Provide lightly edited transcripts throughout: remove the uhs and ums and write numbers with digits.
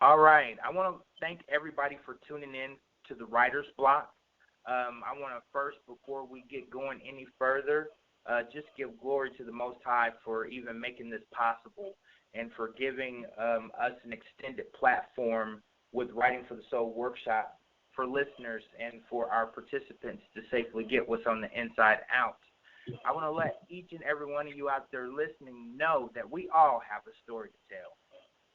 All right. I want to thank everybody for tuning in to the Writer's Block. I want to first, before we get going any further, just give glory to the Most High for even making this possible and for giving us an extended platform with Writing for the Soul workshop for listeners and for our participants to safely get what's on the inside out. I want to let each and every one of you out there listening know that we all have a story to tell,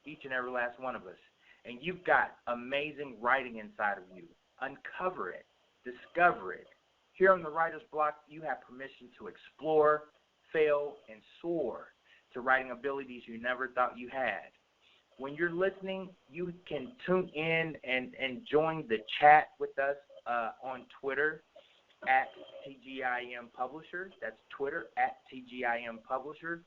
each and every last one of us. And you've got amazing writing inside of you. Uncover it. Discover it. Here on the Writer's Block, you have permission to explore, fail, and soar to writing abilities you never thought you had. When you're listening, you can tune in and join the chat with us on Twitter at TGIM Publisher. That's Twitter at TGIM Publisher.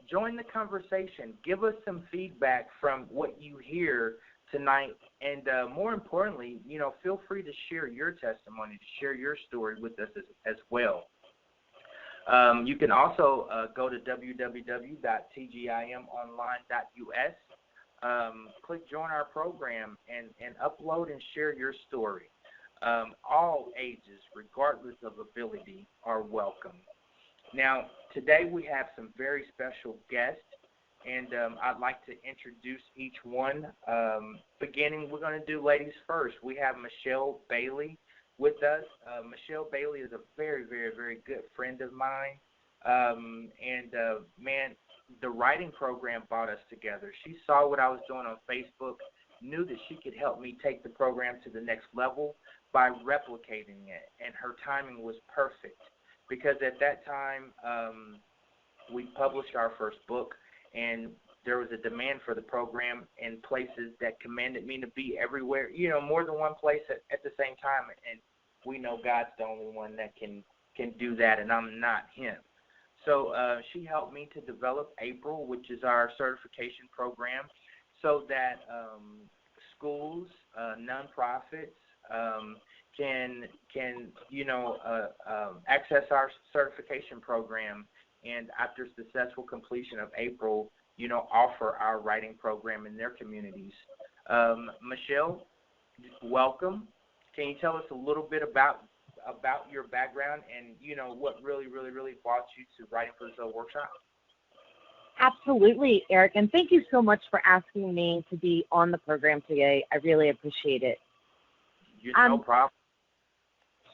Join the conversation. Give us some feedback from what you hear tonight, and more importantly, feel free to share your testimony, to share your story with us as well. You can also go to www.tgimonline.us, click join our program, and upload and share your story. All ages, regardless of ability, are welcome. Now, today we have some very special guests, and I'd like to introduce each one. Beginning, we're going to do ladies first. We have Michelle Bailey with us. Michelle Bailey is a very, very, very good friend of mine. Man, the writing program brought us together. She saw what I was doing on Facebook, knew that she could help me take the program to the next level by replicating it, and her timing was perfect because at that time we published our first book, and there was a demand for the program in places that commanded me to be everywhere, more than one place at the same time. And we know God's the only one that can do that, and I'm not him. So she helped me to develop April, which is our certification program, so that schools, nonprofits can access our certification program, and after successful completion of April, offer our writing program in their communities. Michelle, welcome. Can you tell us a little bit about your background and, what really, really, really brought you to Writing for the Soul workshop? Absolutely, Eric, and thank you so much for asking me to be on the program today. I really appreciate it. No problem.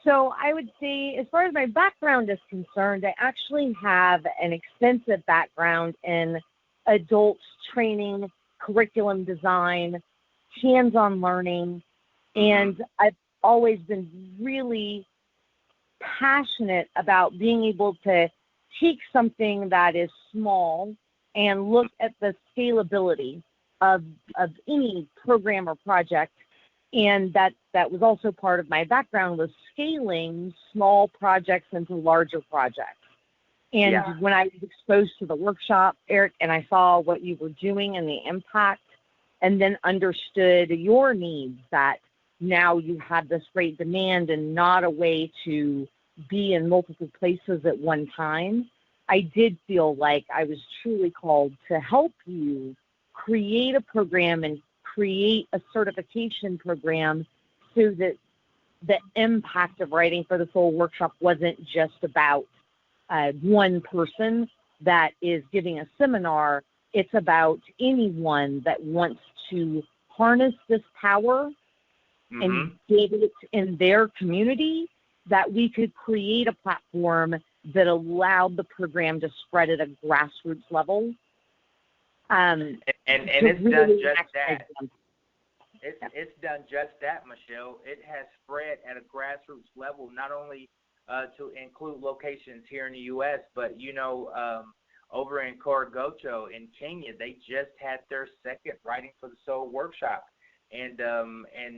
So I would say, as far as my background is concerned, I actually have an extensive background in adult training, curriculum design, hands-on learning, and I've always been really passionate about being able to take something that is small and look at the scalability of any program or project. And that was also part of my background, was scaling small projects into larger projects. And when I was exposed to the workshop, Eric, and I saw what you were doing and the impact, and then understood your needs, that now you had this great demand and not a way to be in multiple places at one time, I did feel like I was truly called to help you create a program and create a certification program so that the impact of Writing for the Soul workshop wasn't just about one person that is giving a seminar. It's about anyone that wants to harness this power and get it in their community, that we could create a platform that allowed the program to spread at a grassroots level. And it's really done just that. It's done just that, Michelle. It has spread at a grassroots level, not only to include locations here in the U.S., but, over in Korogocho in Kenya, they just had their second Writing for the Soul workshop. And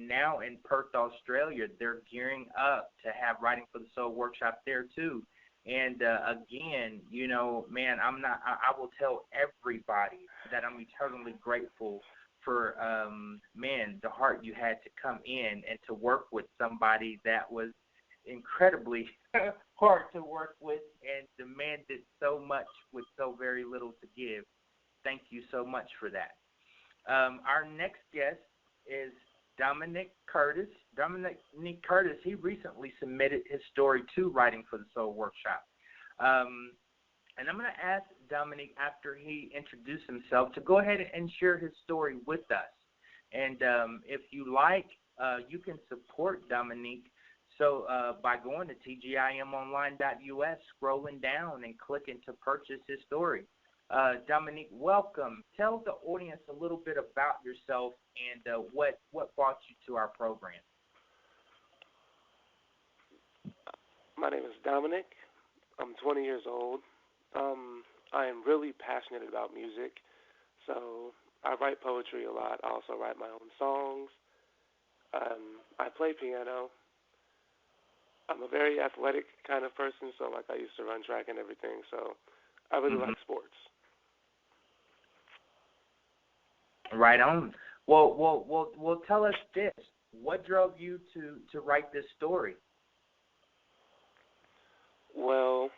now in Perth, Australia, they're gearing up to have Writing for the Soul workshop there too. And again, man, I will tell everybody that I'm eternally grateful for, the heart you had to come in and to work with somebody that was incredibly hard to work with and demanded so much with so very little to give. Thank you so much for that. Our next guest is Dominick Curtis. Dominick Curtis, he recently submitted his story to Writing for the Soul Workshop. And I'm going to ask Dominick, after he introduced himself, to go ahead and share his story with us. And if you like, you can support Dominick by going to tgimonline.us, scrolling down and clicking to purchase his story. Dominick, welcome. Tell the audience a little bit about yourself and what brought you to our program. My name is Dominick. I'm 20 years old. I am really passionate about music, so I write poetry a lot. I also write my own songs. I play piano. I'm a very athletic kind of person, so I used to run track and everything, so I really like sports. Right on. Well, tell us this. What drove you to write this story? Well,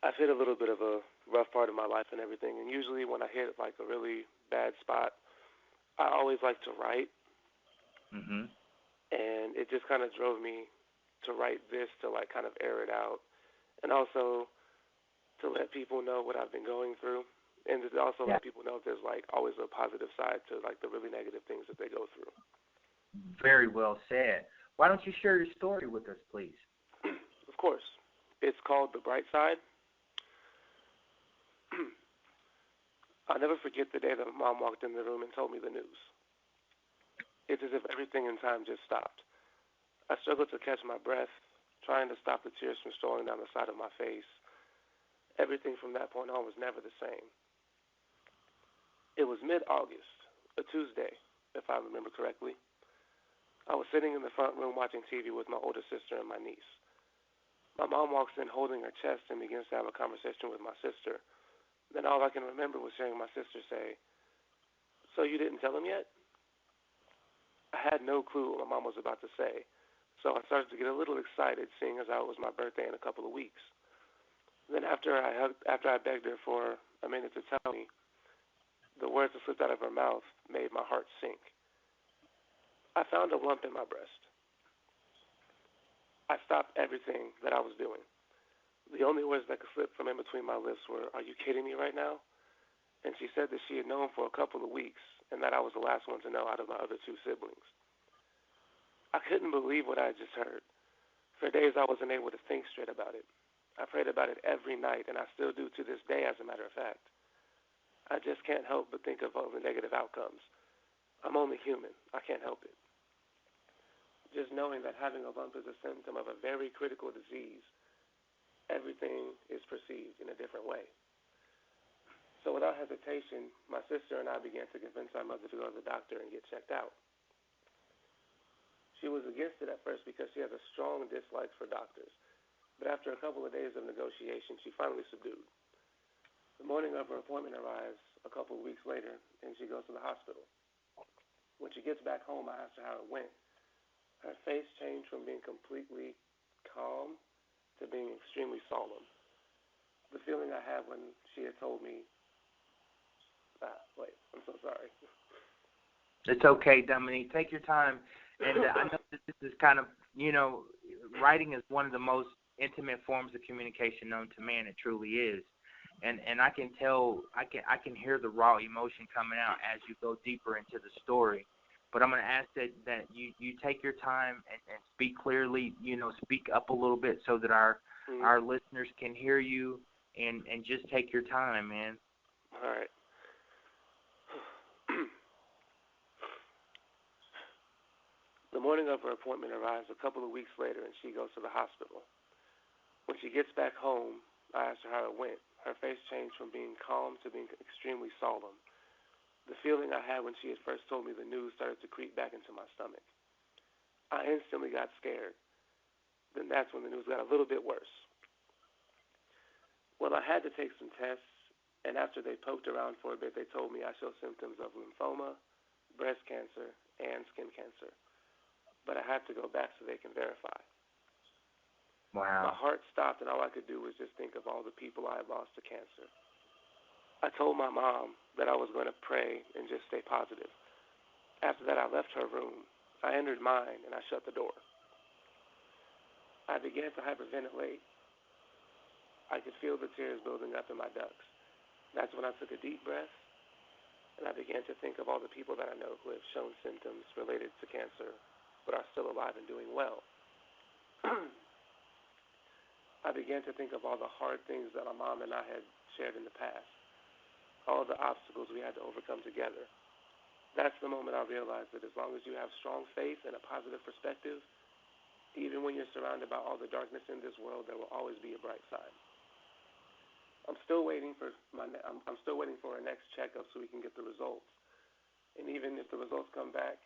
I've hit a little bit of a rough part of my life and everything, and usually when I hit like a really bad spot, I always like to write. And it just kind of drove me to write this, to like kind of air it out, and also to let people know what I've been going through, and to also let people know there's like always a positive side to like the really negative things that they go through. Very well said. Why don't you share your story with us, please? Of course. It's called The Bright Side. I'll never forget the day that my mom walked in the room and told me the news. It's as if everything in time just stopped. I struggled to catch my breath, trying to stop the tears from strolling down the side of my face. Everything from that point on was never the same. It was mid-August, a Tuesday, if I remember correctly. I was sitting in the front room watching TV with my older sister and my niece. My mom walks in holding her chest and begins to have a conversation with my sister. Then all I can remember was hearing my sister say, "So you didn't tell him yet?" I had no clue what my mom was about to say, so I started to get a little excited, seeing as how it was my birthday in a couple of weeks. Then after I begged her for a minute to tell me, the words that slipped out of her mouth made my heart sink. I found a lump in my breast. I stopped everything that I was doing. The only words that could slip from in between my lips were, "Are you kidding me right now?" And she said that she had known for a couple of weeks and that I was the last one to know out of my other two siblings. I couldn't believe what I had just heard. For days I wasn't able to think straight about it. I prayed about it every night, and I still do to this day, as a matter of fact. I just can't help but think of all the negative outcomes. I'm only human. I can't help it. Just knowing that having a lump is a symptom of a very critical disease, everything is perceived in a different way. So without hesitation, my sister and I began to convince our mother to go to the doctor and get checked out. She was against it at first because she has a strong dislike for doctors, but after a couple of days of negotiation, she finally subdued. The morning of her appointment arrives a couple of weeks later, and she goes to the hospital. When she gets back home, I asked her how it went. Her face changed from being completely calm to being extremely solemn. The feeling I had when she had told me, I'm so sorry. It's okay, Dominick. Take your time. And I know that this is kind of, writing is one of the most intimate forms of communication known to man. It truly is. And I can tell, I can hear the raw emotion coming out as you go deeper into the story. But I'm going to ask that you take your time and speak clearly, speak up a little bit so that our listeners can hear you, and just take your time, man. All right. The morning of her appointment arrives a couple of weeks later, and she goes to the hospital. When she gets back home, I asked her how it went. Her face changed from being calm to being extremely solemn. The feeling I had when she had first told me the news started to creep back into my stomach. I instantly got scared. Then that's when the news got a little bit worse. Well, I had to take some tests, and after they poked around for a bit, they told me I show symptoms of lymphoma, breast cancer, and skin cancer. But I had to go back so they can verify. Wow. My heart stopped, and all I could do was just think of all the people I had lost to cancer. I told my mom that I was going to pray and just stay positive. After that, I left her room. I entered mine, and I shut the door. I began to hyperventilate. I could feel the tears building up in my ducts. That's when I took a deep breath, and I began to think of all the people that I know who have shown symptoms related to cancer but are still alive and doing well. I began to think of all the hard things that my mom and I had shared in the past, all the obstacles we had to overcome together. That's the moment I realized that as long as you have strong faith and a positive perspective, even when you're surrounded by all the darkness in this world, there will always be a bright side. I'm still waiting for her next checkup so we can get the results. And even if the results come back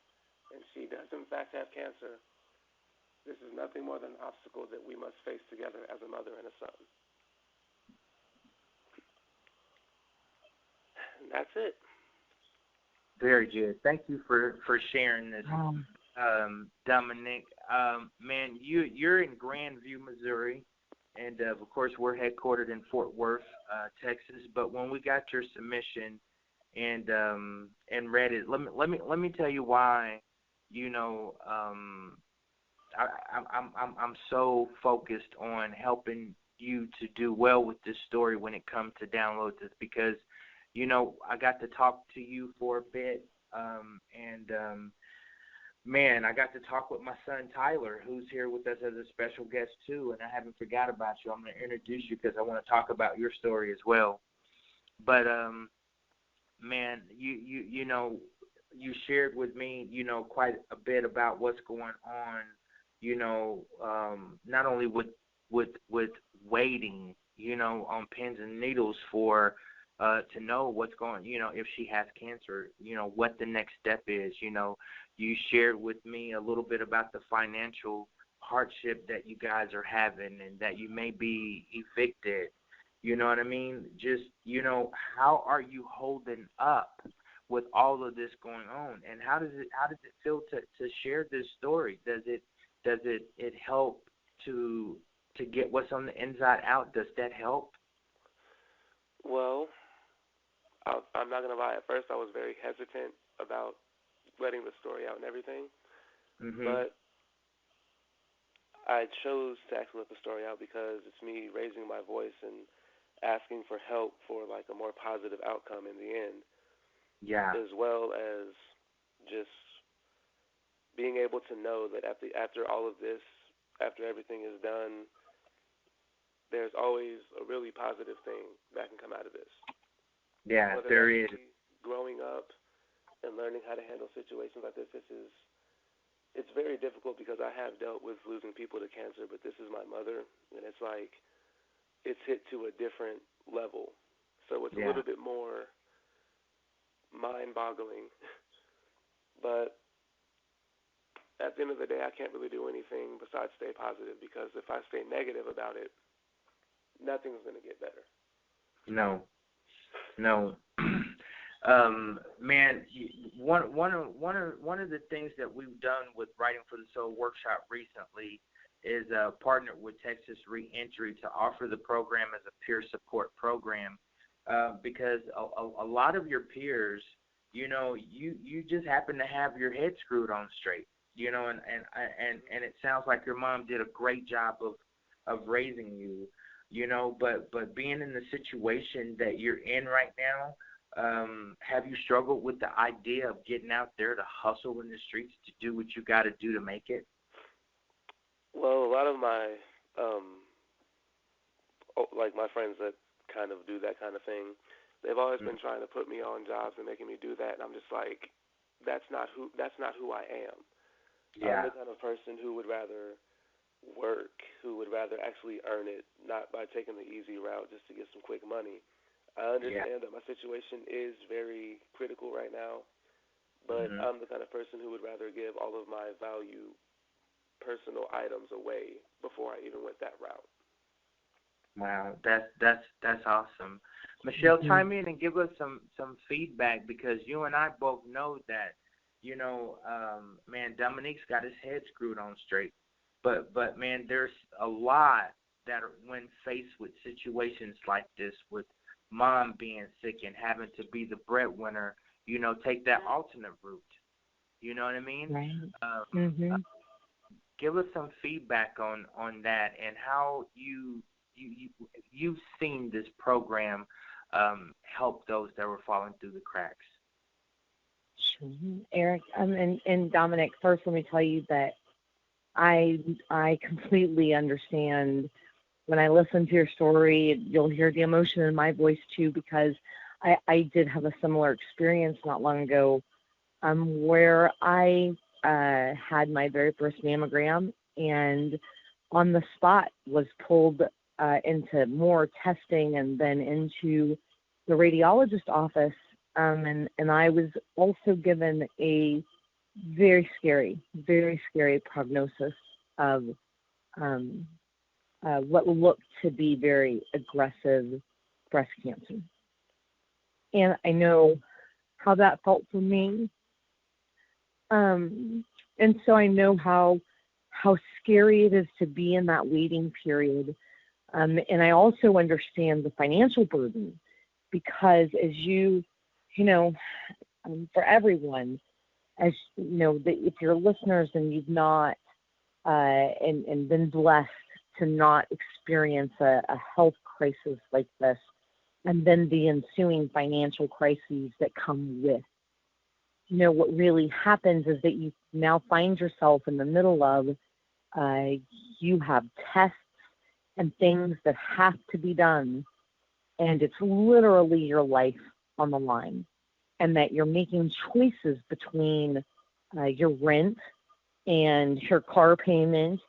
and she does in fact have cancer, this is nothing more than an obstacle that we must face together as a mother and a son. And that's it. Very good. Thank you for sharing this, Dominick. Man, you're in Grandview, Missouri, and of course we're headquartered in Fort Worth, Texas. But when we got your submission and read it, let me tell you why. I'm so focused on helping you to do well with this story when it comes to downloads, is because I got to talk to you for a bit, man, I got to talk with my son Tyler, who's here with us as a special guest too, and I haven't forgot about you. I'm going to introduce you because I want to talk about your story as well. But man, you shared with me, quite a bit about what's going on, not only with waiting, on pins and needles for to know what's going, if she has cancer, what the next step is. You shared with me a little bit about the financial hardship that you guys are having and that you may be evicted. You know what I mean? Just, how are you holding up with all of this going on? And how does it feel to share this story? Does it help to get what's on the inside out? Does that help? Well, I'm not going to lie. At first, I was very hesitant about letting the story out and everything. Mm-hmm. But I chose to actually let the story out because it's me raising my voice and asking for help for like a more positive outcome in the end. Yeah. As well as just being able to know that after all of this, after everything is done, there's always a really positive thing that can come out of this. Yeah, whether there is. Growing up and learning how to handle situations like this, it's very difficult because I have dealt with losing people to cancer, but this is my mother, and it's like it's hit to a different level. So it's a little bit more mind-boggling. But at the end of the day, I can't really do anything besides stay positive, because if I stay negative about it, nothing's going to get better. No. Man, one of the things that we've done with Writing for the Soul workshop recently is partnered with Texas Reentry to offer the program as a peer support program, because a lot of your peers, you just happen to have your head screwed on straight, and it sounds like your mom did a great job of raising you. But being in the situation that you're in right now, have you struggled with the idea of getting out there to hustle in the streets to do what you got to do to make it? Well, a lot of my, my friends that kind of do that kind of thing, they've always been trying to put me on jobs and making me do that, and I'm just like, that's not who I am. Yeah. I'm the kind of person who would rather work, who would rather actually earn it, not by taking the easy route just to get some quick money. I understand that my situation is very critical right now, but I'm the kind of person who would rather give all of my value personal items away before I even went that route. Wow, that's awesome. Michelle, chime in and give us some feedback, because you and I both know that, man, Dominique's got his head screwed on straight. But man, there's a lot that are, when faced with situations like this, with mom being sick and having to be the breadwinner, take that alternate route. You know what I mean? Right. Uh, give us some feedback on that and how you've seen this program help those that were falling through the cracks. Sure. Eric, and Dominic, first let me tell you that I completely understand. When I listen to your story, you'll hear the emotion in my voice too, because I did have a similar experience not long ago, where I had my very first mammogram, and on the spot was pulled into more testing and then into the radiologist office, and I was also given a very scary prognosis of what looked to be very aggressive breast cancer. And I know how that felt for me. And so I know how scary it is to be in that waiting period. And I also understand the financial burden, because as for everyone, as you know, if you're listeners and you've not and been blessed to not experience a health crisis like this, and then the ensuing financial crises that come with, what really happens is that you now find yourself in the middle of, you have tests and things that have to be done, and it's literally your life on the line, and that you're making choices between your rent and your car payment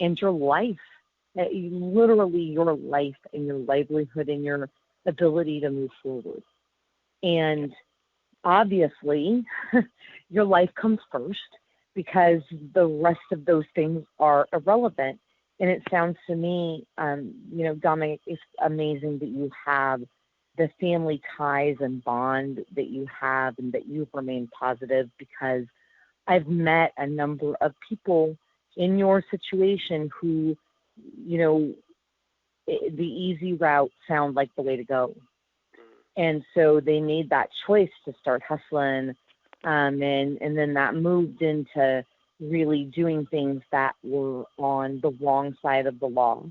and your life, literally your life and your livelihood and your ability to move forward. And obviously, your life comes first, because the rest of those things are irrelevant. And it sounds to me, Dominic, it's amazing that you have the family ties and bond that you have, and that you've remained positive, because I've met a number of people in your situation who, the easy route sound like the way to go. And so they made that choice to start hustling, and then that moved into really doing things that were on the wrong side of the law.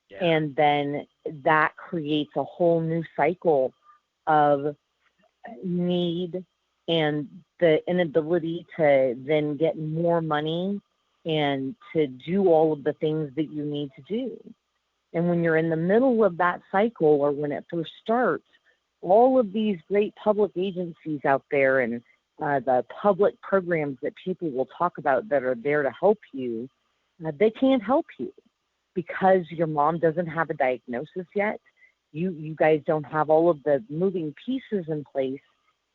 Yeah. And then that creates a whole new cycle of need and the inability to then get more money and to do all of the things that you need to do. And when you're in the middle of that cycle, or when it first starts, all of these great public agencies out there and the public programs that people will talk about that are there to help you, they can't help you, because your mom doesn't have a diagnosis yet. You guys don't have all of the moving pieces in place.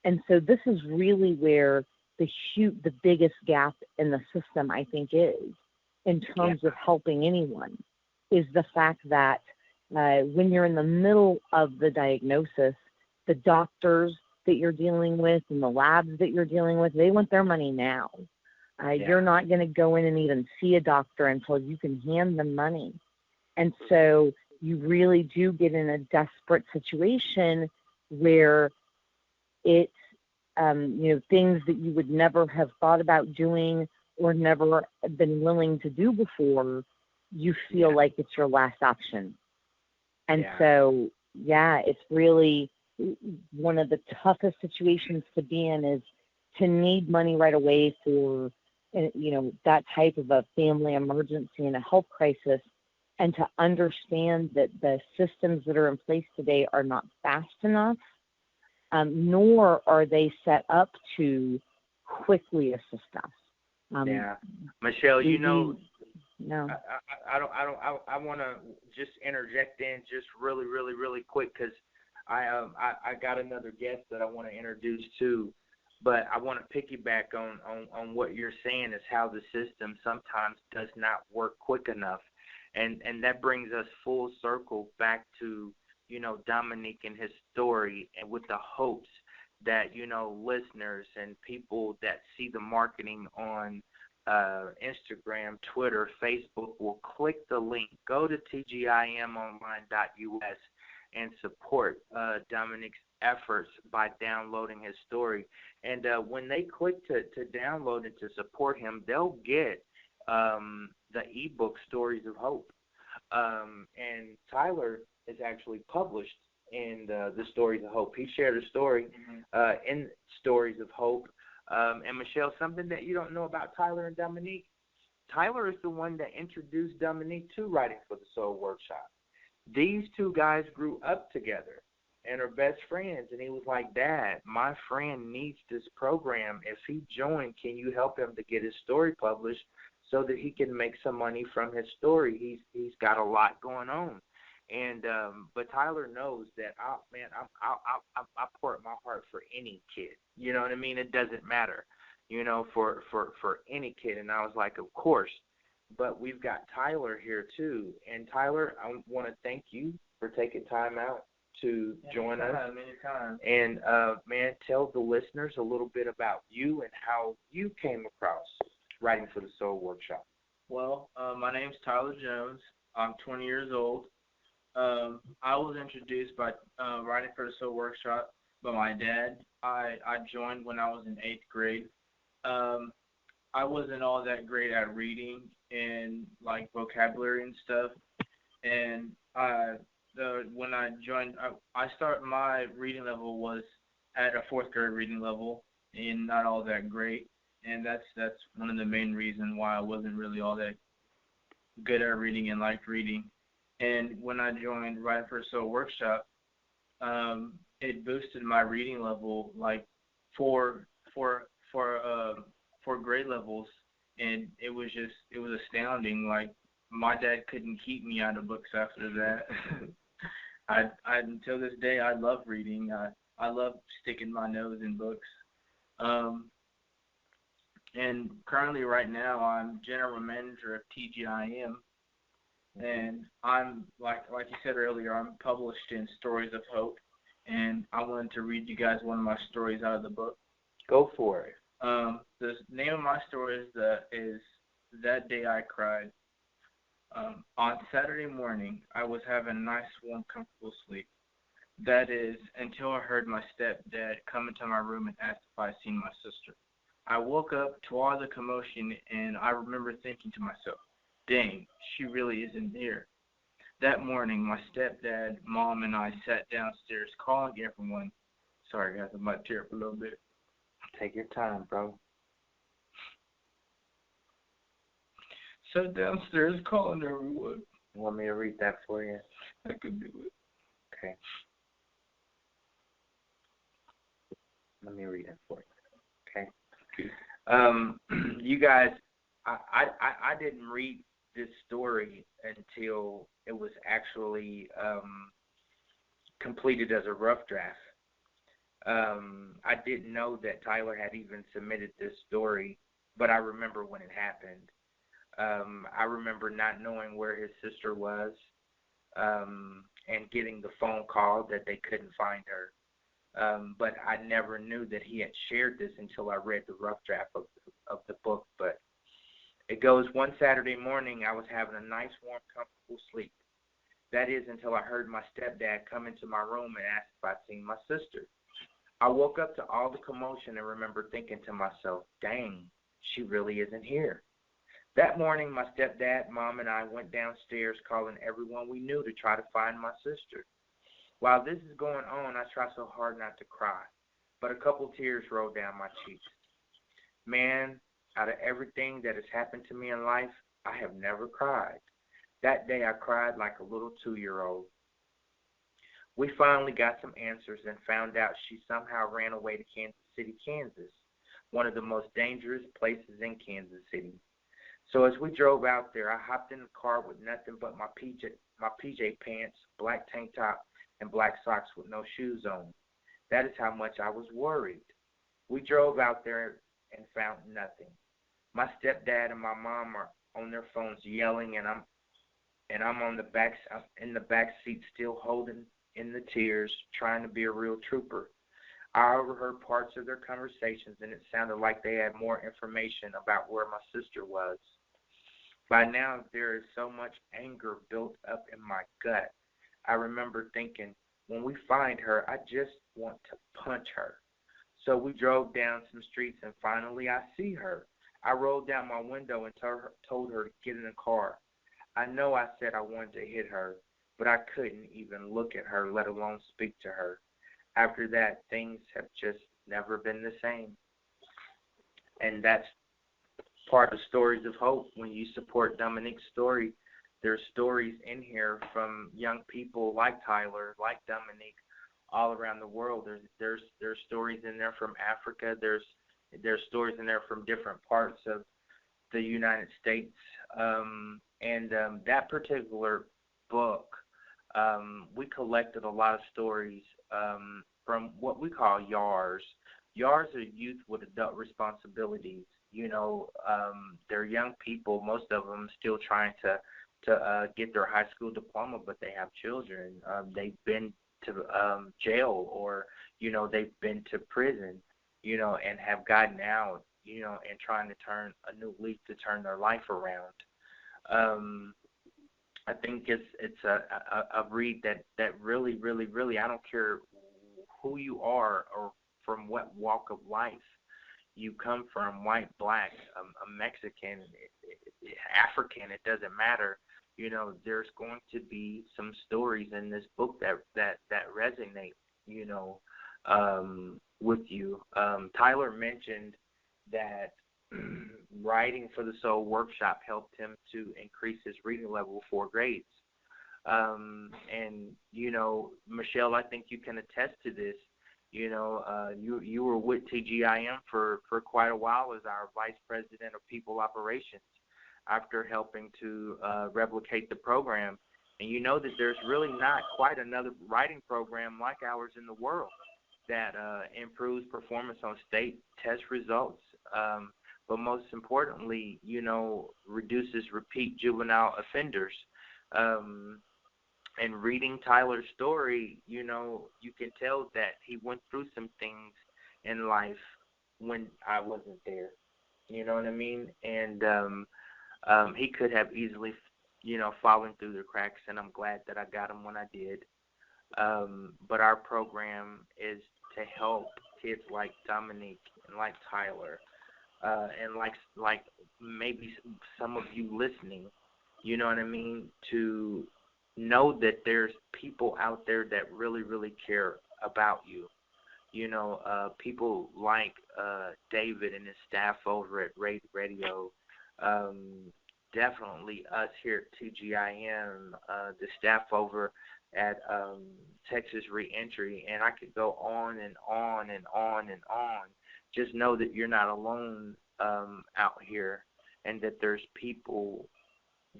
And so this is really where the biggest gap in the system, I think, is, in terms of helping anyone, is the fact that when you're in the middle of the diagnosis, the doctors that you're dealing with and the labs that you're dealing with, they want their money now. You're not going to go in and even see a doctor until you can hand them money. And so you really do get in a desperate situation where it's, things that you would never have thought about doing or never been willing to do before, you feel like it's your last option. And so, it's really one of the toughest situations to be in, is to need money right away for, that type of a family emergency and a health crisis, and to understand that the systems that are in place today are not fast enough, nor are they set up to quickly assist us. Michelle, no. I want to just interject in just really, really, really quick, because I got another guest that I want to introduce too, but I want to piggyback on what you're saying, is how the system sometimes does not work quick enough, and that brings us full circle back to Dominick and his story, and with the hopes that listeners and people that see the marketing on Instagram, Twitter, Facebook will click the link, go to tgimonline.us, and support Dominick's efforts by downloading his story. And when they click to download it to support him, they'll get the ebook Stories of Hope. And Tyler is actually published in the Stories of Hope. He shared a story in Stories of Hope. And Michelle, something that you don't know about Tyler and Dominick, Tyler is the one that introduced Dominick to Writing for the Soul Workshop. These two guys grew up together and are best friends. And he was like, Dad, my friend needs this program. If he joined, can you help him to get his story published so that he can make some money from his story? He's got a lot going on. And but Tyler knows that I pour out my heart for any kid. You know what I mean? It doesn't matter, you know, for any kid. And I was like, of course. But we've got Tyler here too. And Tyler, I want to thank you for taking time out to join us. Anytime. And man, tell the listeners a little bit about you and how you came across Writing for the Soul Workshop. Well, my name's Tyler Jones. I'm 20 years old. I was introduced by Writing for the Soul Workshop by my dad. I joined when I was in 8th grade. I wasn't all that great at reading and like vocabulary and stuff. And when I joined, my reading level was at a 4th grade reading level and not all that great. And that's one of the main reasons why I wasn't really all that good at reading and liked reading. And when I joined Writing for the Soul Workshop, it boosted my reading level like for grade levels, and it was astounding. Like my dad couldn't keep me out of books after that. I until this day I love reading. I love sticking my nose in books. And currently right now I'm general manager of TGIM. And I'm, like you said earlier, I'm published in Stories of Hope, and I wanted to read you guys one of my stories out of the book. Go for it. The name of my story is That Day I Cried. On Saturday morning, I was having a nice, warm, comfortable sleep. That is, until I heard my stepdad come into my room and ask if I'd seen my sister. I woke up to all the commotion, and I remember thinking to myself, dang, she really isn't here. That morning, my stepdad, mom, and I sat downstairs calling everyone. Sorry, guys, I might tear up a little bit. Take your time, bro. Sat downstairs calling everyone. You want me to read that for you? I could do it. Okay. Let me read it for you. Okay. You guys, I didn't read this story until it was actually completed as a rough draft. I didn't know that Tyler had even submitted this story, but I remember when it happened. I remember not knowing where his sister was and getting the phone call that they couldn't find her. But I never knew that he had shared this until I read the rough draft of the book. But it goes, one Saturday morning, I was having a nice, warm, comfortable sleep. That is, until I heard my stepdad come into my room and ask if I'd seen my sister. I woke up to all the commotion and remember thinking to myself, dang, she really isn't here. That morning, my stepdad, mom, and I went downstairs calling everyone we knew to try to find my sister. While this is going on, I try so hard not to cry, but a couple tears rolled down my cheeks. Man, out of everything that has happened to me in life, I have never cried. That day I cried like a little 2-year-old. We finally got some answers and found out she somehow ran away to Kansas City, Kansas, one of the most dangerous places in Kansas City. So as we drove out there, I hopped in the car with nothing but my PJ pants, black tank top, and black socks with no shoes on. That is how much I was worried. We drove out there and found nothing. My stepdad and my mom are on their phones yelling, and I'm in the back seat still holding in the tears, trying to be a real trooper. I overheard parts of their conversations, and it sounded like they had more information about where my sister was. By now, there is so much anger built up in my gut. I remember thinking, when we find her, I just want to punch her. So we drove down some streets, and finally I see her. I rolled down my window and told her to get in the car. I know I said I wanted to hit her, but I couldn't even look at her, let alone speak to her. After that, things have just never been the same. And that's part of Stories of Hope. When you support Dominick's story, there's stories in here from young people like Tyler, like Dominick, all around the world. There's stories in there from Africa. There's stories in there from different parts of the United States. That particular book, we collected a lot of stories from what we call YARs. YARs are youth with adult responsibilities. They're young people, most of them still trying to get their high school diploma, but they have children. They've been to jail, or they've been to prison, and have gotten out, and trying to turn a new leaf to turn their life around. I think it's a read that really, really, really, I don't care who you are or from what walk of life you come from, white, black, a Mexican, African, it doesn't matter. There's going to be some stories in this book that resonate, with you. Tyler mentioned that Writing for the Soul workshop helped him to increase his reading level 4 grades. Michelle, I think you can attest to this. You were with TGIM for quite a while as our Vice President of People Operations after helping to replicate the program. And you know that there's really not quite another writing program like ours in the world that improves performance on state test results, but most importantly, reduces repeat juvenile offenders. And reading Tyler's story, you can tell that he went through some things in life when I wasn't there. You know what I mean? And he could have easily, fallen through the cracks, and I'm glad that I got him when I did. But our program is to help kids like Dominick and like Tyler, and like maybe some of you listening, you know what I mean, to know that there's people out there that really, really care about you. People like David and his staff over at Raid Radio, definitely us here at TGIM, the staff over at Texas Reentry, and I could go on and on and on and on. Just know that you're not alone out here, and that there's people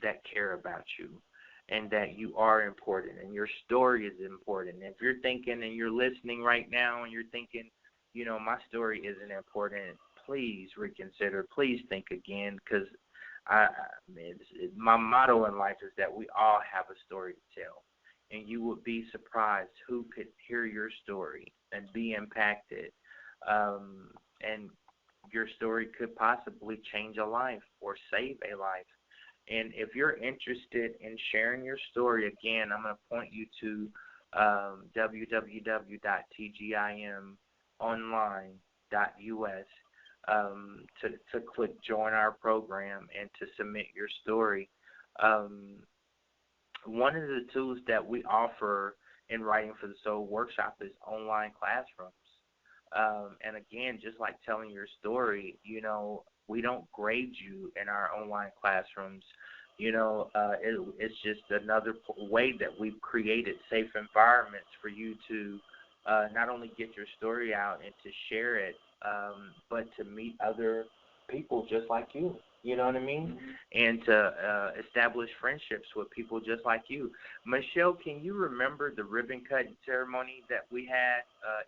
that care about you, and that you are important, and your story is important. If you're thinking and you're listening right now and you're thinking, my story isn't important, please reconsider. Please think again, because my motto in life is that we all have a story to tell, and you would be surprised who could hear your story and be impacted, and your story could possibly change a life or save a life. And if you're interested in sharing your story, again, I'm going to point you to www.tgimonline.us to click join our program and to submit your story. One of the tools that we offer in Writing for the Soul workshop is online classrooms. And again, just like telling your story, we don't grade you in our online classrooms. It's just another way that we've created safe environments for you to not only get your story out and to share it, but to meet other people just like you. You know what I mean? Mm-hmm. And to establish friendships with people just like you. Michelle, can you remember the ribbon cutting ceremony that we had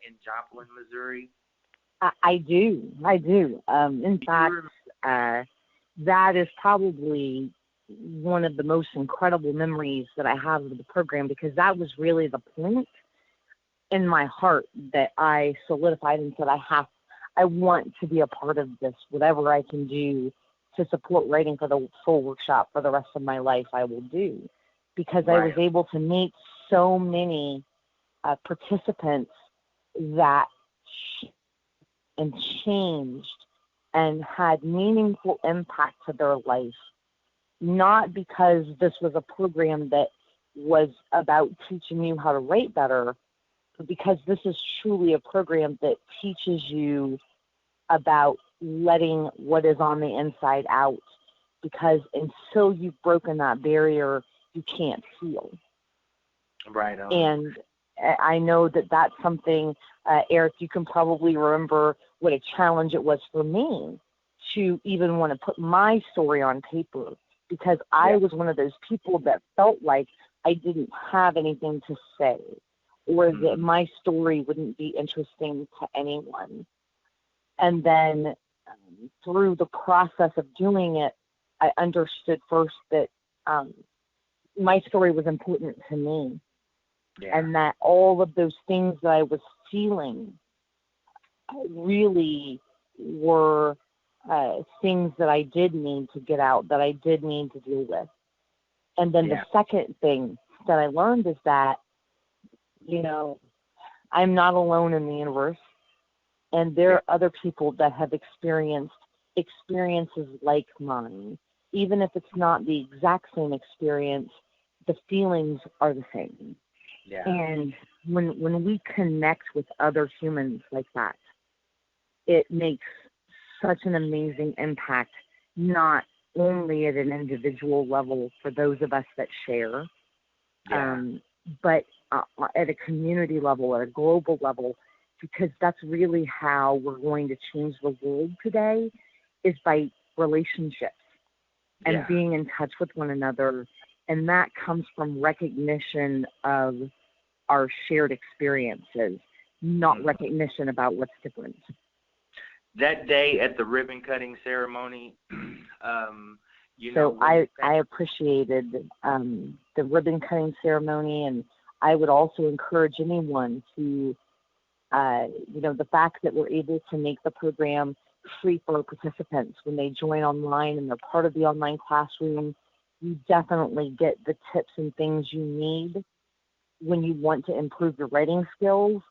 in Joplin, Missouri? I do. In fact, that is probably one of the most incredible memories that I have of the program, because that was really the point in my heart that I solidified and said, I want to be a part of this. Whatever I can do to support Writing for the Soul workshop for the rest of my life, I will do, because right. I was able to meet so many participants that and changed and had meaningful impact to their life, not because this was a program that was about teaching you how to write better, but because this is truly a program that teaches you about letting what is on the inside out, because until you've broken that barrier, you can't heal. Right on. And I know that that's something, Eric, you can probably remember what a challenge it was for me to even want to put my story on paper, because I was one of those people that felt like I didn't have anything to say, or that my story wouldn't be interesting to anyone. And then through the process of doing it, I understood first that my story was important to me, and that all of those things that I was feeling really were things that I did need to get out, that I did need to deal with. And then the second thing that I learned is that, I'm not alone in the universe, and there are other people that have experienced experiences like mine. Even if it's not the exact same experience, the feelings are the same. Yeah. And when we connect with other humans like that, it makes such an amazing impact, not only at an individual level for those of us that share, but at a community level, at a global level, because that's really how we're going to change the world today, is by relationships and being in touch with one another. And that comes from recognition of our shared experiences, not recognition about what's different. That day at the ribbon cutting ceremony, I appreciated the ribbon cutting ceremony, and I would also encourage anyone to, the fact that we're able to make the program free for our participants when they join online and they're part of the online classroom. You definitely get the tips and things you need when you want to improve your writing skills.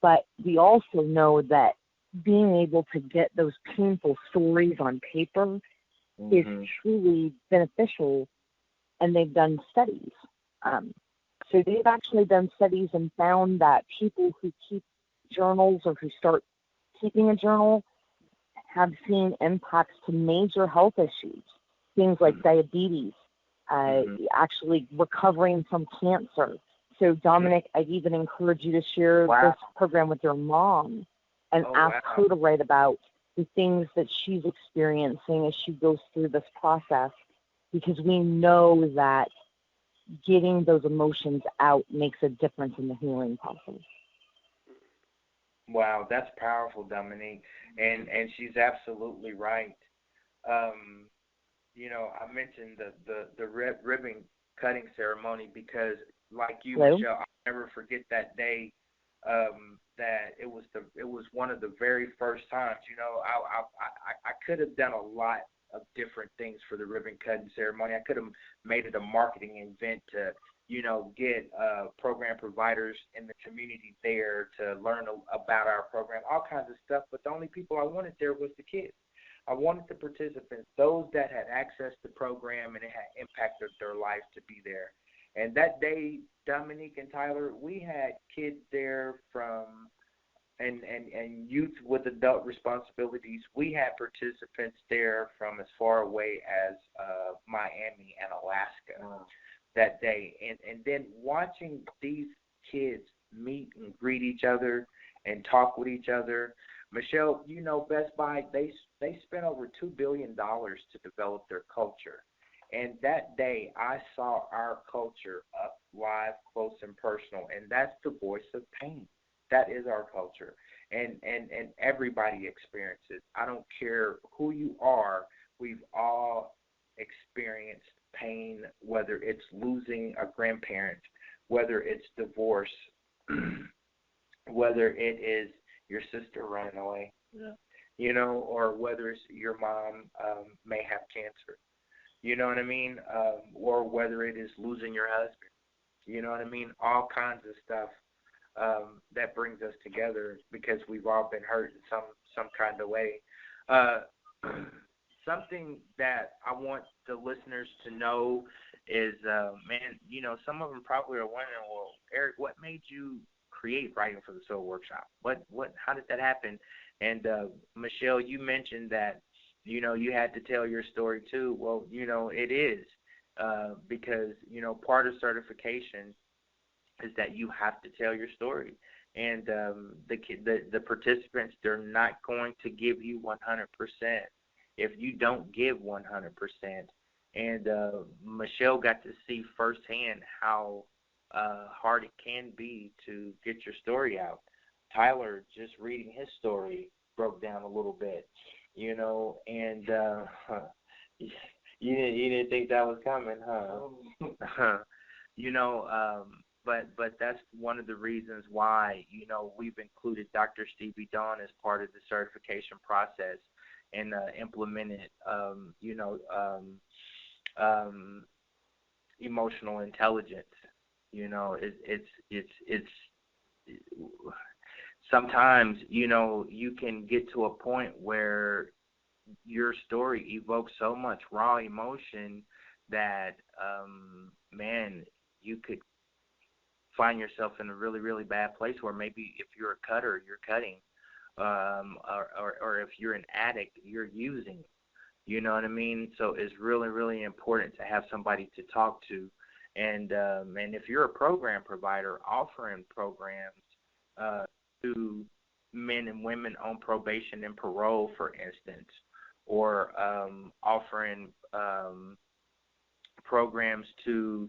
But we also know that being able to get those painful stories on paper is truly beneficial, and they've done studies. So they've actually done studies and found that people who keep journals or who start keeping a journal have seen impacts to major health issues, things like diabetes, actually recovering from cancer. So, Dominick, I'd even encourage you to share this program with your mom and ask her to write about the things that she's experiencing as she goes through this process, because we know that getting those emotions out makes a difference in the healing process. Wow, that's powerful, Dominique, and she's absolutely right. I mentioned the ribbon cutting ceremony because, like you, Michelle, I'll never forget that day. That it was one of the very first times. I could have done a lot of different things for the ribbon cutting ceremony. I could have made it a marketing event to, get program providers in the community there to learn about our program, all kinds of stuff. But the only people I wanted there was the kids. I wanted the participants, those that had access to the program and it had impacted their lives, to be there. And that day, Dominique and Tyler, we had kids there from and youth with adult responsibilities. We had participants there from as far away as Miami and Alaska that day. And then watching these kids meet and greet each other and talk with each other. Michelle, Best Buy, they spent over $2 billion to develop their culture. And that day, I saw our culture up live, close, and personal, and that's the voice of pain. That is our culture, and everybody experiences. I don't care who you are. We've all experienced pain, whether it's losing a grandparent, whether it's divorce, whether it is your sister running away, or whether it's your mom may have cancer. You know what I mean? Or whether it is losing your husband. You know what I mean? All kinds of stuff. that brings us together because we've all been hurt in some kind of way. Uh, Something that I want the listeners to know is, man, some of them probably are wondering, well, Eric, what made you create Writing for the Soul Workshop? How did that happen? And Michelle, you mentioned that, you had to tell your story too. Well, it is because, part of certification is that you have to tell your story. And the participants, they're not going to give you 100% if you don't give 100%. And Michelle got to see firsthand how hard it can be to get your story out. Tyler, just reading his story, broke down a little bit, and you didn't think that was coming, huh? But that's one of the reasons why, we've included Dr. Stevie Dawn as part of the certification process and implemented, emotional intelligence. It's sometimes, you can get to a point where your story evokes so much raw emotion that, man, you could find yourself in a really, really bad place where maybe if you're a cutter, you're cutting, or if you're an addict, you're using. You know what I mean? So it's really, really important to have somebody to talk to. And if you're a program provider offering programs to men and women on probation and parole, for instance, or offering programs to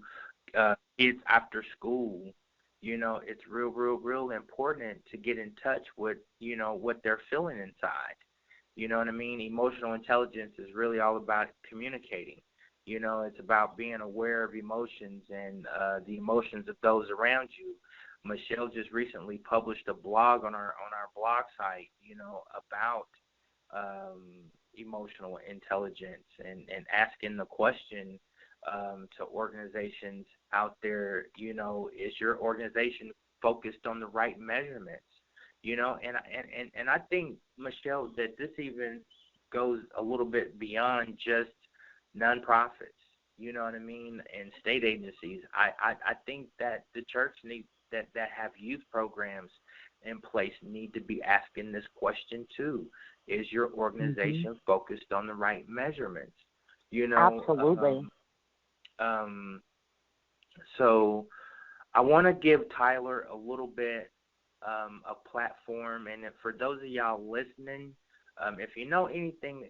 kids after school, it's real important to get in touch with, what they're feeling inside. You know what I mean? Emotional intelligence is really all about communicating. It's about being aware of emotions and the emotions of those around you. Michelle just recently published a blog on our blog site, about emotional intelligence and asking the question to organizations out there, is your organization focused on the right measurements? And I think, Michelle, that this even goes a little bit beyond just nonprofits, you know what I mean, and state agencies. I think that the church needs that have youth programs in place need to be asking this question too. Is your organization focused on the right measurements? Absolutely. So I want to give Tyler a little bit a platform, and for those of y'all listening, if you know anything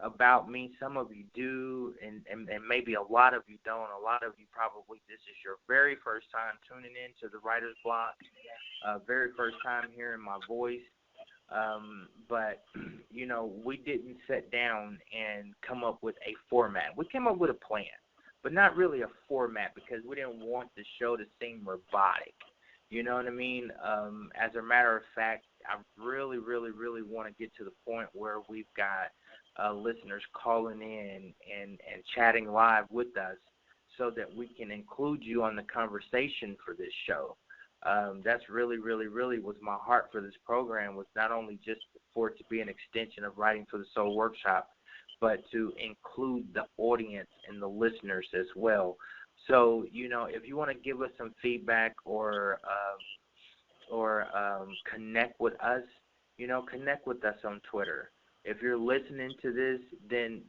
about me, some of you do, and maybe a lot of you don't. A lot of you probably, this is your very first time tuning in to the Writer's Block, very first time hearing my voice. But, we didn't sit down and come up with a format. We came up with a plan, but not really a format because we didn't want the show to seem robotic. You know what I mean? As a matter of fact, I really, really, really want to get to the point where we've got listeners calling in and chatting live with us so that we can include you on the conversation for this show. That's really, really, really was my heart for this program, was not only just for it to be an extension of Writing for the Soul Workshop, but to include the audience and the listeners as well. So, if you want to give us some feedback or connect with us, connect with us on Twitter. If you're listening to this, then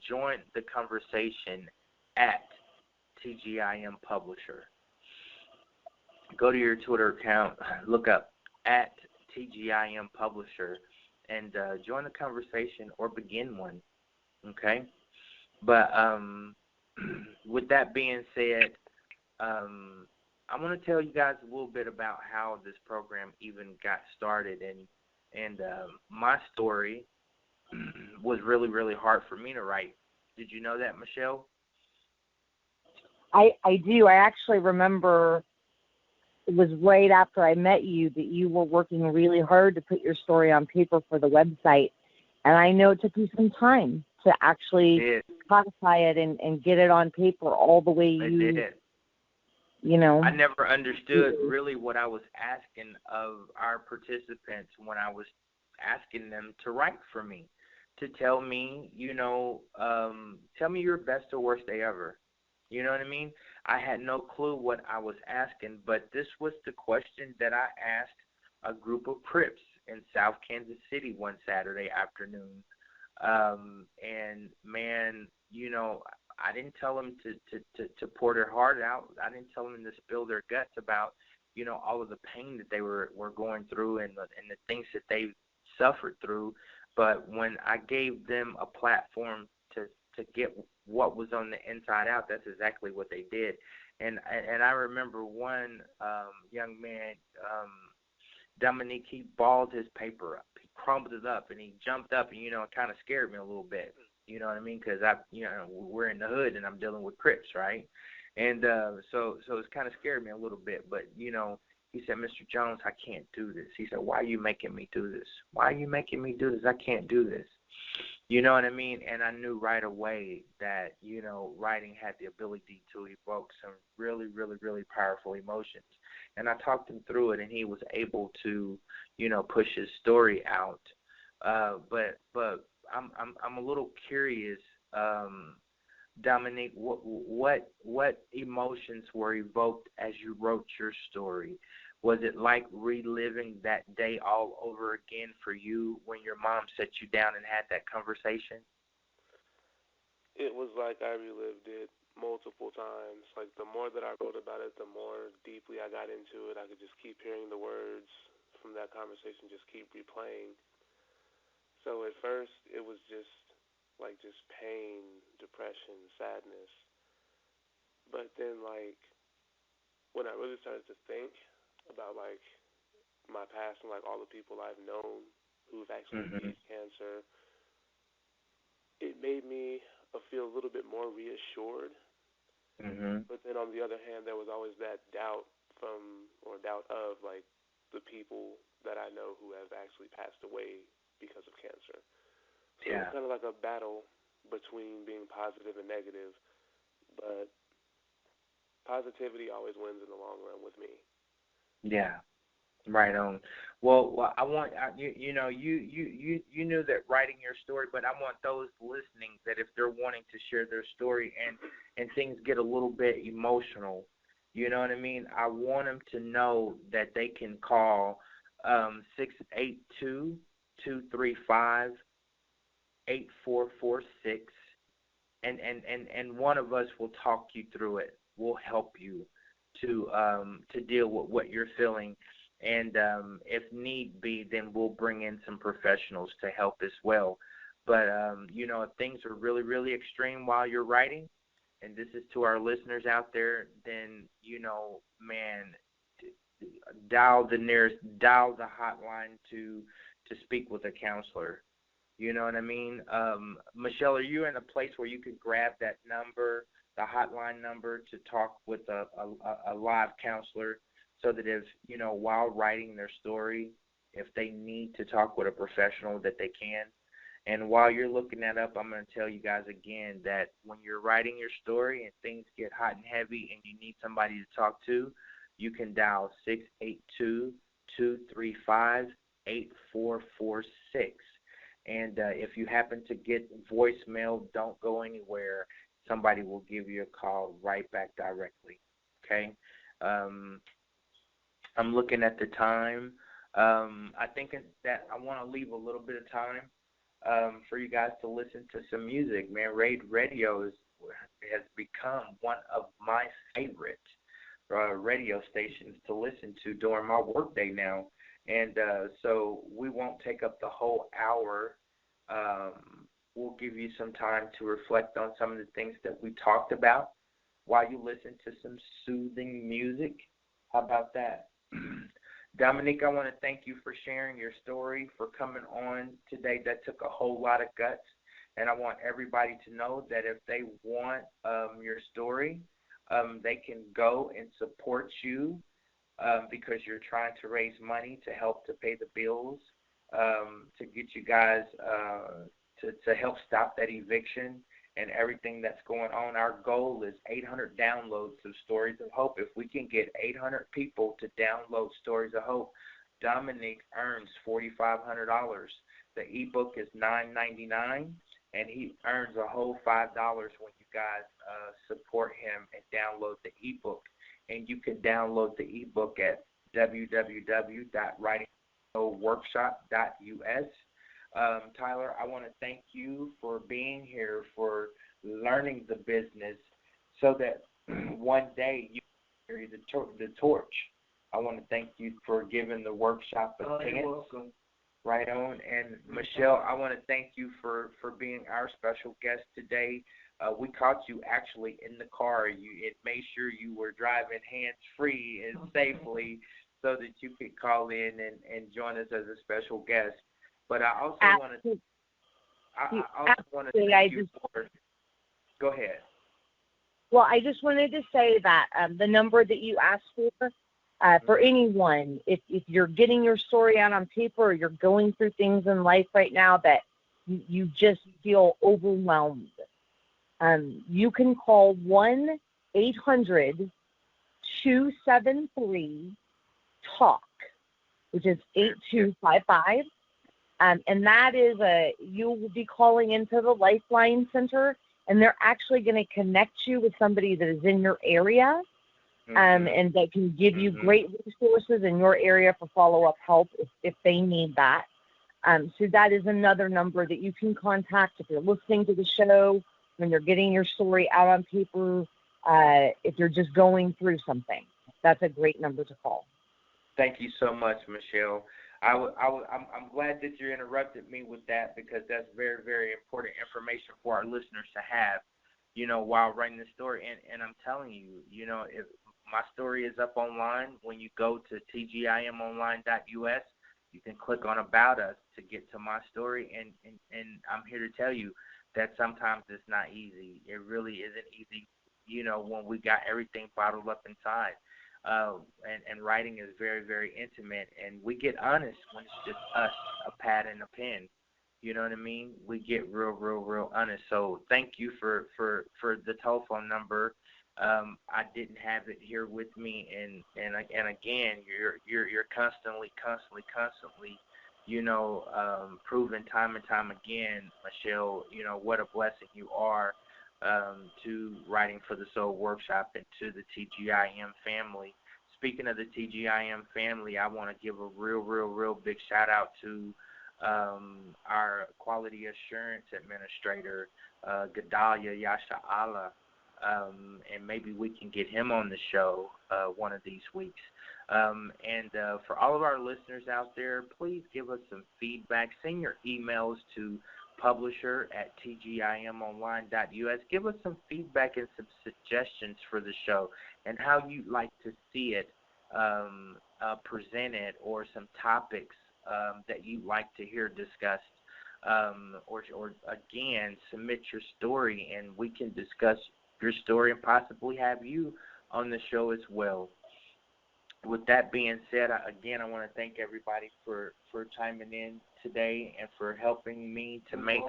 join the conversation at TGIM Publisher. Go to your Twitter account, look up at TGIM Publisher, and join the conversation or begin one. Okay? But with that being said, I want to tell you guys a little bit about how this program even got started. And my story was really, really hard for me to write. Did you know that, Michelle? I do. I actually remember it was right after I met you that you were working really hard to put your story on paper for the website. And I know it took you some time to actually codify it and get it on paper all the way you you know. I never understood really what I was asking of our participants when I was asking them to write for me, to tell me, tell me your best or worst day ever. You know what I mean? I had no clue what I was asking, but this was the question that I asked a group of Crips in South Kansas City one Saturday afternoon. And man, I didn't tell them to pour their heart out. I didn't tell them to spill their guts about, all of the pain that they were going through and the things that they suffered through. But when I gave them a platform to get what was on the inside out, that's exactly what they did. And I remember one young man, Dominick, he balled his paper up. He crumbled it up, and he jumped up, and, it kind of scared me a little bit. You know what I mean? Because we're in the hood, and I'm dealing with Crips, right? And so it's kind of scared me a little bit. But, he said, Mr. Jones, I can't do this. He said, why are you making me do this? Why are you making me do this? I can't do this. You know what I mean? And I knew right away that, writing had the ability to evoke some really, really, really powerful emotions. And I talked him through it, and he was able to, push his story out. But I'm a little curious, Dominick, what emotions were evoked as you wrote your story? Was it like reliving that day all over again for you when your mom sat you down and had that conversation? It was like I relived it multiple times. Like, the more that I wrote about it, the more deeply I got into it. I could just keep hearing the words from that conversation, just keep replaying. So at first, it was just pain, depression, sadness. But then, when I really started to think about, my past and, all the people I've known who've actually beat cancer, it made me feel a little bit more reassured. But then on the other hand, there was always that doubt of, the people that I know who have actually passed away because of cancer. So it's kind of like a battle between being positive and negative, but positivity always wins in the long run with me. Yeah. Right on. Well, I want you knew that writing your story, but I want those listening that if they're wanting to share their story and things get a little bit emotional, you know what I mean? I want them to know that they can call 682-235-8446, and one of us will talk you through it. We'll help you to deal with what you're feeling. And if need be, then we'll bring in some professionals to help as well. But, if things are really, really extreme while you're writing, and this is to our listeners out there, then, dial the hotline to speak with a counselor. You know what I mean? Michelle, are you in a place where you could grab that number, the hotline number, to talk with a live counselor? So that if, while writing their story, if they need to talk with a professional, that they can. And while you're looking that up, I'm going to tell you guys again that when you're writing your story and things get hot and heavy and you need somebody to talk to, you can dial 682-235-8446. And if you happen to get voicemail, don't go anywhere. Somebody will give you a call right back directly. Okay? I'm looking at the time. I think that I want to leave a little bit of time for you guys to listen to some music. Man, Raid Radio has become one of my favorite radio stations to listen to during my workday now. And so we won't take up the whole hour. We'll give you some time to reflect on some of the things that we talked about while you listen to some soothing music. How about that? Dominick, I want to thank you for sharing your story, for coming on today. That took a whole lot of guts, and I want everybody to know that if they want your story, they can go and support you because you're trying to raise money to help to pay the bills, to get you guys to help stop that eviction and everything that's going on. Our goal is 800 downloads of Stories of Hope. If we can get 800 people to download Stories of Hope, Dominick earns $4,500. The ebook is $9.99, and he earns a whole $5 when you guys support him and download the ebook. And you can download the ebook at www.writingworkshop.us. Tyler, I want to thank you for being here, for learning the business, so that one day you carry the torch. I want to thank you for giving the workshop a chance. You're welcome. Right on. And Michelle, I want to thank you for being our special guest today. We caught you actually in the car. It made sure you were driving hands-free and safely so that you could call in and join us as a special guest. But I also want to thank you for. Go ahead. Well, I just wanted to say that the number that you asked for anyone, if you're getting your story out on paper or you're going through things in life right now that you just feel overwhelmed, you can call 1-800-273-TALK, which is 8255. And that is you will be calling into the Lifeline Center, and they're actually going to connect you with somebody that is in your area, and that can give you great resources in your area for follow-up help if they need that. So that is another number that you can contact if you're listening to the show, when you're getting your story out on paper, if you're just going through something. That's a great number to call. Thank you so much, Michelle. I'm glad that you interrupted me with that, because that's very, very important information for our listeners to have, while writing the story. And I'm telling you, if my story is up online, when you go to tgimonline.us, you can click on About Us to get to my story. And I'm here to tell you that sometimes it's not easy. It really isn't easy, when we got everything bottled up inside. And writing is very, very intimate, and we get honest when it's just us, a pad and a pen. You know what I mean? We get real, real, real honest. So thank you for the telephone number. I didn't have it here with me, and again, you're constantly, proven time and time again, Michelle, what a blessing you are. To Writing for the Soul Workshop and to the TGIM family. Speaking of the TGIM family, I want to give a real big shout out to our Quality Assurance Administrator, Gedalia Yasha Allah, and maybe we can get him on the show one of these weeks. And for all of our listeners out there, please give us some feedback. Send your emails to publisher@tgimonline.us. Give us some feedback and some suggestions for the show and how you'd like to see it presented, or some topics that you'd like to hear discussed, or again, submit your story and we can discuss your story and possibly have you on the show as well. With that being said, I want to thank everybody for chiming in today and for helping me to make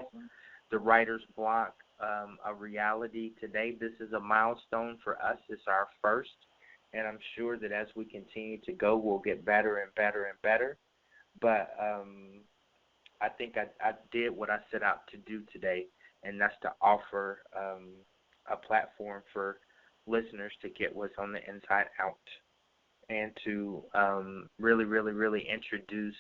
the Writer's Block a reality today. This is a milestone for us. It's our first, and I'm sure that as we continue to go, we'll get better and better and better. But I think I did what I set out to do today, and that's to offer a platform for listeners to get what's on the inside out, and to really introduce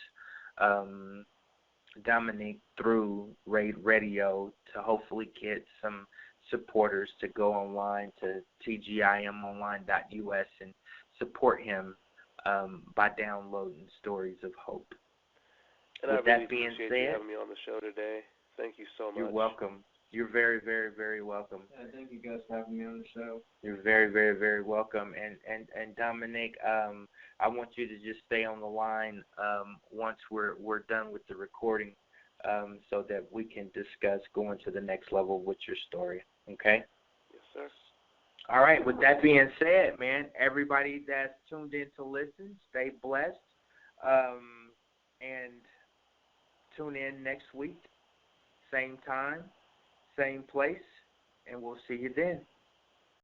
Dominick through radio to hopefully get some supporters to go online to tgimonline.us and support him by downloading Stories of Hope. And With I really that being appreciate said, you having me on the show today. Thank you so much. You're welcome. You're very, very, very welcome. Yeah, thank you guys for having me on the show. You're very, very, very welcome. And Dominick, I want you to just stay on the line once we're done with the recording, so that we can discuss going to the next level with your story. Okay? Yes, sir. All right. With that being said, man, everybody that's tuned in to listen, stay blessed, and tune in next week, same time, same place. and we'll see you then.